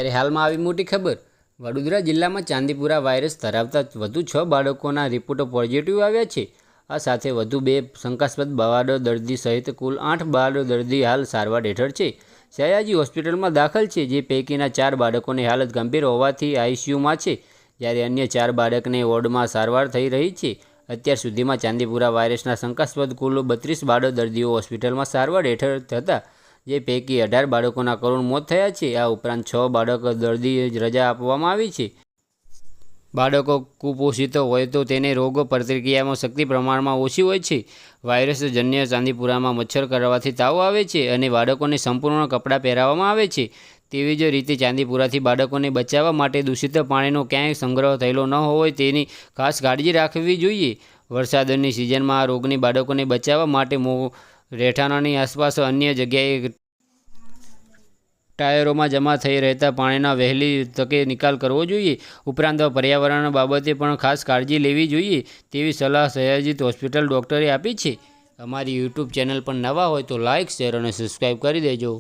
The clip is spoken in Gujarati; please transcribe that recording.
ત્યારે હાલમાં આવી મોટી ખબર, વડોદરા જિલ્લામાં ચાંદીપુરા વાયરસ ધરાવતા વધુ 6 બાળકોના રિપોર્ટો પોઝિટિવ આવ્યા છે। આ સાથે વધુ 2 શંકાસ્પદ બાળ દર્દી સહિત કુલ 8 બાળ દર્દી હાલ સારવાર હેઠળ છે। સયાજી હોસ્પિટલમાં દાખલ છે, જે પૈકીના 4 બાળકોની હાલત ગંભીર હોવાથી આઈસીયુમાં છે, જ્યારે અન્ય 4 બાળકને વોર્ડમાં સારવાર થઈ રહી છે। અત્યાર સુધીમાં ચાંદીપુરા વાયરસના શંકાસ્પદ કુલ 32 બાળ દર્દીઓ હોસ્પિટલમાં સારવાર હેઠળ હતા, જે પૈકી 18 બાળકોના કરુણ મોત થયા છે। આ ઉપરાંત 6 બાળક દર્દી રજા આપવામાં આવી છે। બાળકો કુપોષિત હોય તો તેને રોગ પ્રતિક્રિયામાં શક્તિ પ્રમાણમાં ઓછી હોય છે। વાયરસજન્ય ચાંદીપુરામાં મચ્છર કરડવાથી તાવ આવે છે અને બાળકોને સંપૂર્ણ કપડાં પહેરાવવામાં આવે છે। તેવી જ રીતે ચાંદીપુરાથી બાળકોને બચાવવા માટે દૂષિત પાણીનો ક્યાંય સંગ્રહ થયેલો ન હોય તેની ખાસ કાળજી રાખવી જોઈએ। વરસાદની સિઝનમાં આ રોગની બાળકોને બચાવવા માટે રહેઠાણોની આસપાસ અન્ય જગ્યાએ ટાયરોમાં જમા થઈ રહેતા પાણીના વહેલી તકે નિકાલ કરવો જોઈએ। ઉપરાંત પર્યાવરણ બાબતે પણ ખાસ કાળજી લેવી જોઈએ તેવી સલાહ સયાજી હોસ્પિટલ ડૉક્ટરે આપી છે। અમારી યુટ્યુબ ચેનલ પર નવા હોય તો લાઇક, શેર અને સબસ્ક્રાઈબ કરી દેજો।